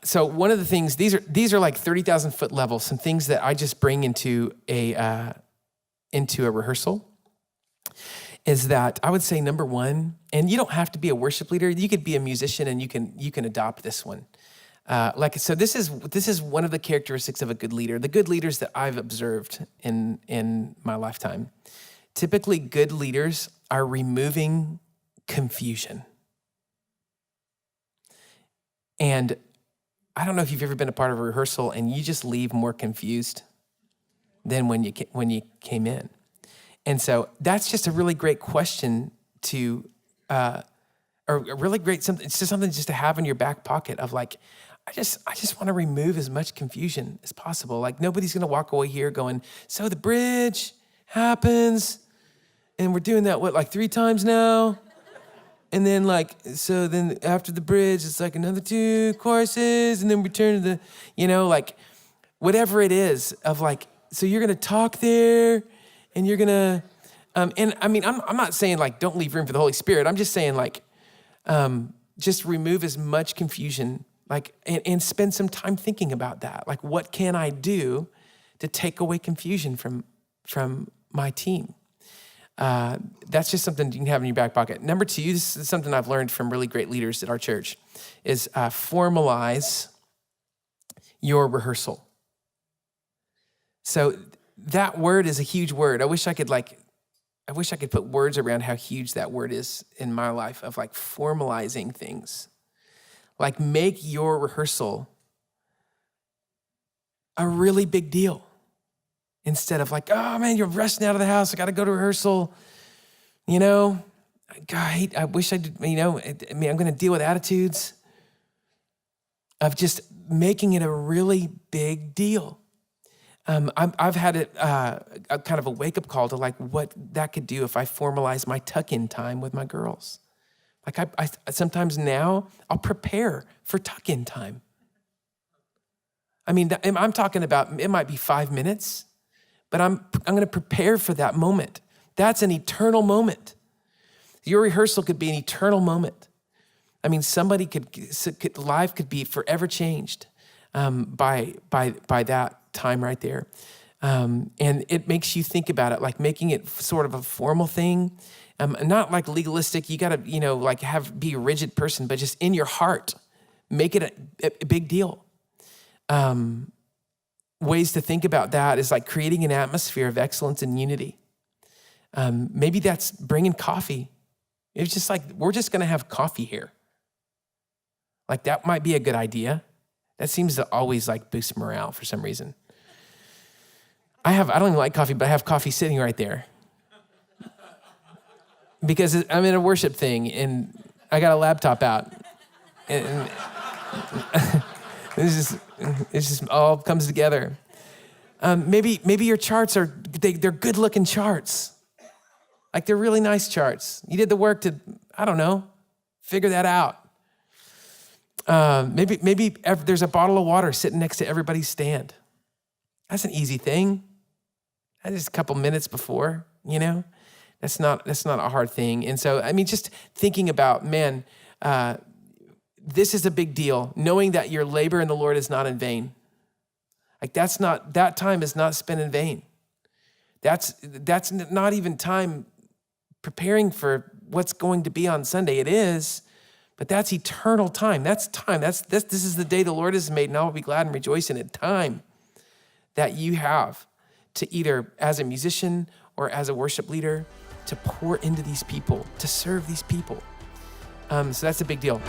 So one of the things, these are like 30,000 foot level, some things that I just bring into a rehearsal, is that I would say number one, and you don't have to be a worship leader, you could be a musician and you can adopt this one. So this is one of the characteristics of a good leader. The good leaders that I've observed in my lifetime, typically good leaders are removing confusion. And I don't know if you've ever been a part of a rehearsal and you just leave more confused than when you came in. And so that's just a really great question to, or a really great something. It's just something just to have in your back pocket of like, I just want to remove as much confusion as possible. Like nobody's going to walk away here going, so the bridge happens and we're doing that, like 3 times now? And then so then after the bridge, it's like another 2 choruses and then we turn to the, whatever it is of like, so you're going to talk there and you're going to, and I mean, I'm not saying like, don't leave room for the Holy Spirit. I'm just saying like, just remove as much confusion, and spend some time thinking about that. Like, what can I do to take away confusion from my team? That's just something you can have in your back pocket. Number 2, this is something I've learned from really great leaders at our church, is formalize your rehearsal. So that word is a huge word. I wish I could put words around how huge that word is in my life of like formalizing things. Like make your rehearsal a really big deal. Instead of like, oh man, you're rushing out of the house. I got to go to rehearsal. God, I wish I did, I'm going to deal with attitudes of just making it a really big deal. I've had a kind of a wake-up call to like what that could do if I formalize my tuck-in time with my girls. Like I sometimes now I'll prepare for tuck-in time. I mean, I'm talking about, it might be 5 minutes, but I'm going to prepare for that moment. That's an eternal moment. Your rehearsal could be an eternal moment. I mean, somebody life could be forever changed by that time right there. And it makes you think about it, like making it sort of a formal thing, not like legalistic. You got to, be a rigid person, but just in your heart, make it a big deal. Ways to think about that is like creating an atmosphere of excellence and unity. Maybe that's bringing coffee. It's just like, we're just going to have coffee here. Like that might be a good idea. That seems to always like boost morale for some reason. I don't even like coffee, but I have coffee sitting right there. Because I'm in a worship thing and I got a laptop out. And it just all comes together. Maybe your charts they're good looking charts. Like they're really nice charts. You did the work to, I don't know, figure that out. Maybe there's a bottle of water sitting next to everybody's stand. That's an easy thing. That's just a couple minutes before, That's not a hard thing. And so, I mean, just thinking about, man, this is a big deal. Knowing that your labor in the Lord is not in vain. Like that time is not spent in vain. That's not even time preparing for what's going to be on Sunday. It is, but that's eternal time. That's time. This is the day the Lord has made, and I will be glad and rejoice in it. Time that you have to either as a musician or as a worship leader to pour into these people, to serve these people. So that's a big deal.